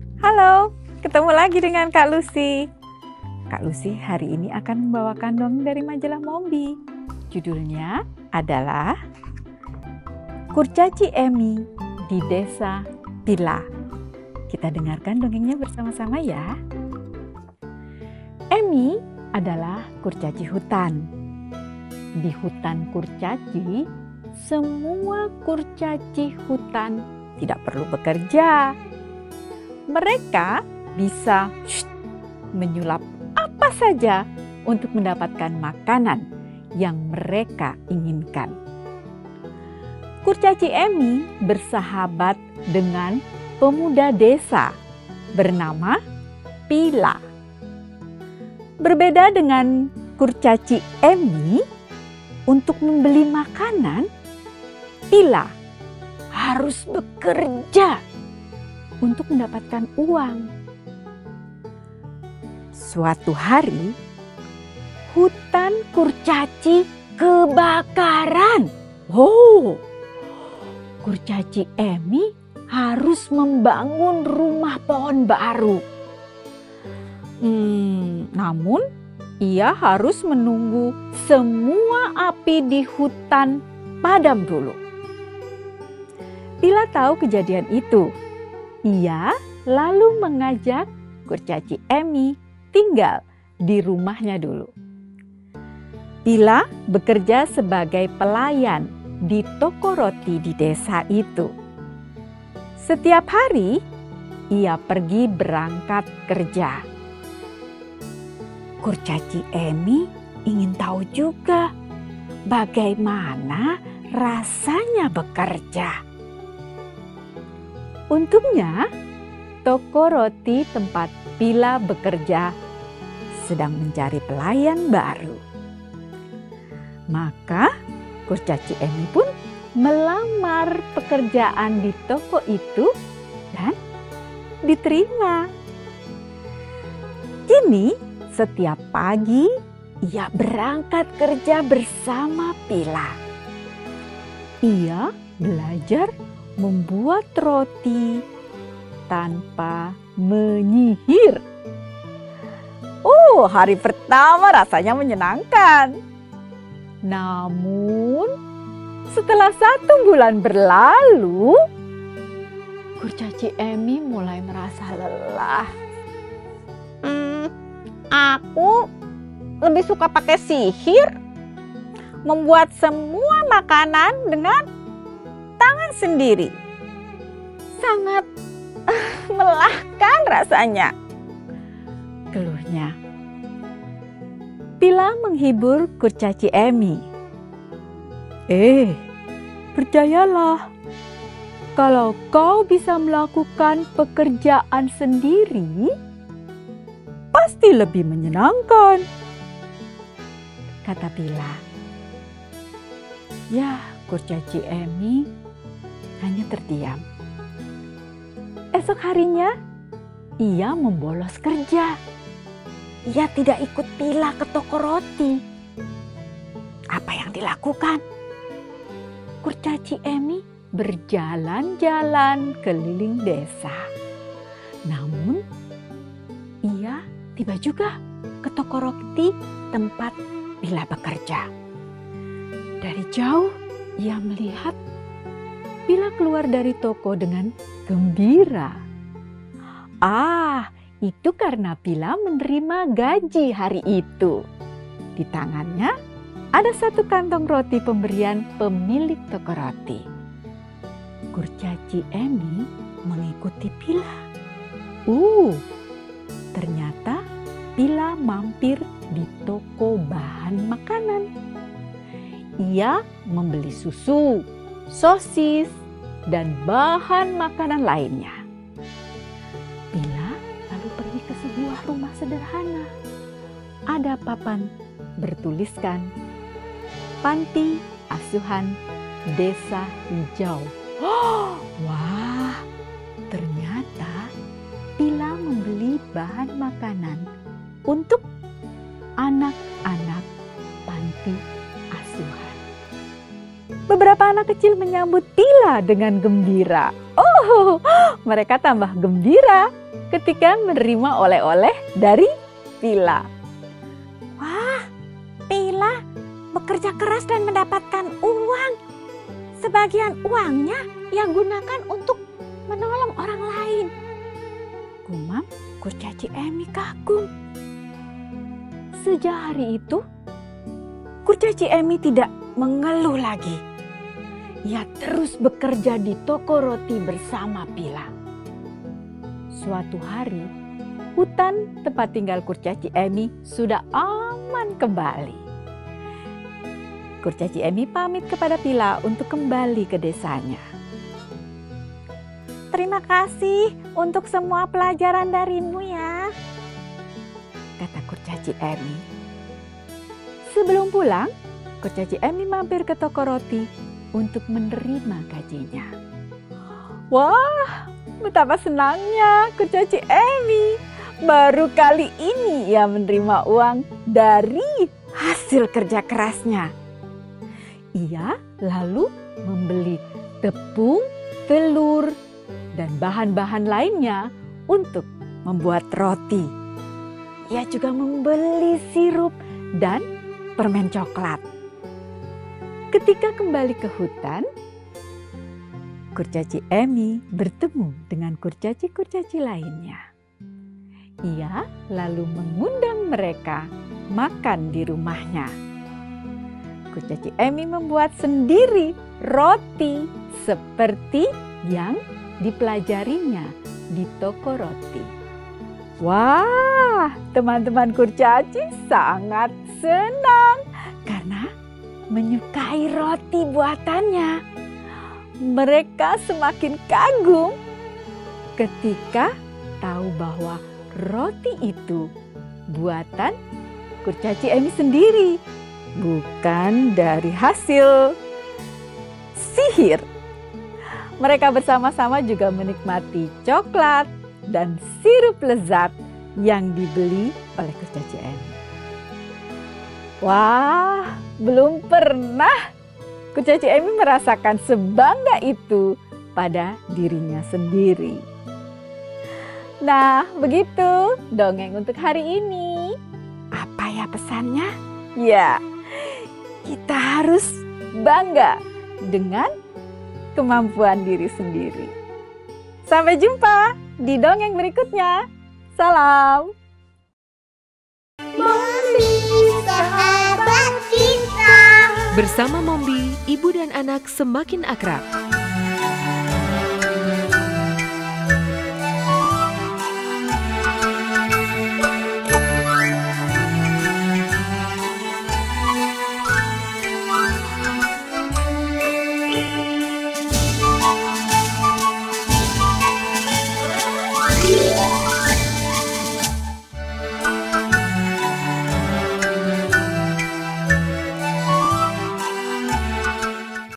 Halo, ketemu lagi dengan Kak Lucy. Kak Lucy hari ini akan membawakan dongeng dari majalah Mombi. Judulnya adalah Kurcaci Emi di Desa Pila. Kita dengarkan dongengnya bersama-sama ya. Emi adalah kurcaci hutan. Di hutan kurcaci, semua kurcaci hutan tidak perlu bekerja. Mereka bisa menyulap apa saja untuk mendapatkan makanan yang mereka inginkan. Kurcaci Emi bersahabat dengan pemuda desa bernama Pila. Berbeda dengan kurcaci Emi, untuk membeli makanan, Pila harus bekerja untuk mendapatkan uang. Suatu hari, hutan kurcaci kebakaran. Kurcaci Emi harus membangun rumah pohon baru. Namun, ia harus menunggu semua api di hutan padam dulu. Pila tahu kejadian itu. Ia lalu mengajak kurcaci Emi tinggal di rumahnya dulu. Pila bekerja sebagai pelayan di toko roti di desa itu. Setiap hari ia pergi berangkat kerja. Kurcaci Emi ingin tahu juga bagaimana rasanya bekerja. Untungnya, toko roti tempat Pila bekerja sedang mencari pelayan baru. Maka kurcaci Emi pun melamar pekerjaan di toko itu dan diterima. Kini setiap pagi ia berangkat kerja bersama Pila. Ia belajar membuat roti tanpa menyihir. Hari pertama rasanya menyenangkan. Namun, setelah 1 bulan berlalu, kurcaci Emi mulai merasa lelah. Aku lebih suka pakai sihir, membuat semua makanan dengan tangan sendiri. Sangat melelahkan rasanya, keluhnya. Pila menghibur kurcaci Emi. Percayalah, kalau kau bisa melakukan pekerjaan sendiri, pasti lebih menyenangkan, kata Pila. Ya, kurcaci Emi hanya terdiam. Esok harinya, ia membolos kerja. Ia tidak ikut Pila ke toko roti. Apa yang dilakukan? Kurcaci Emi berjalan-jalan keliling desa. Namun, ia tiba juga ke toko roti tempat Pila bekerja. Dari jauh, ia melihat Pila keluar dari toko dengan gembira. Itu karena Pila menerima gaji hari itu. Di tangannya ada 1 kantong roti pemberian pemilik toko roti. Kurcaci Emi mengikuti Pila. Ternyata Pila mampir di toko bahan makanan. Ia membeli susu, sosis, dan bahan makanan lainnya. Pila lalu pergi ke sebuah rumah sederhana. Ada papan bertuliskan Panti Asuhan Desa Hijau. Wah, ternyata Pila membeli bahan makanan untuk anak-anak panti asuhan. Beberapa anak kecil menyambut Pila dengan gembira. mereka tambah gembira ketika menerima oleh-oleh dari Pila. Wah, Pila bekerja keras dan mendapatkan uang. Sebagian uangnya ia gunakan untuk menolong orang lain. Gumam kurcaci Emi kagum. Sejak hari itu, kurcaci Emi tidak mengeluh lagi. Ia terus bekerja di toko roti bersama Pila. Suatu hari, hutan tempat tinggal kurcaci Emi sudah aman kembali. Kurcaci Emi pamit kepada Pila untuk kembali ke desanya. Terima kasih untuk semua pelajaran darimu ya, kata kurcaci Emi. Sebelum pulang, kurcaci Emi mampir ke toko roti untuk menerima gajinya. Wah, betapa senangnya kurcaci Emi. Baru kali ini ia menerima uang dari hasil kerja kerasnya. Ia lalu membeli tepung, telur, dan bahan-bahan lainnya untuk membuat roti. Ia juga membeli sirup dan permen coklat. Ketika kembali ke hutan, kurcaci Emi bertemu dengan kurcaci-kurcaci lainnya. Ia lalu mengundang mereka makan di rumahnya. Kurcaci Emi membuat sendiri roti seperti yang dipelajarinya di toko roti. Wah, teman-teman kurcaci sangat senang karena menyukai roti buatannya. Mereka semakin kagum ketika tahu bahwa roti itu buatan kurcaci Emi sendiri, bukan dari hasil sihir. Mereka bersama-sama juga menikmati coklat dan sirup lezat yang dibeli oleh kurcaci Emi. Wah, belum pernah kurcaci Emi merasakan sebangga itu pada dirinya sendiri. Nah, begitu dongeng untuk hari ini. Apa ya pesannya? Ya, kita harus bangga dengan kemampuan diri sendiri. Sampai jumpa di dongeng berikutnya. Salam. Mombi, sahabat kita. Bersama Mombi, ibu dan anak semakin akrab.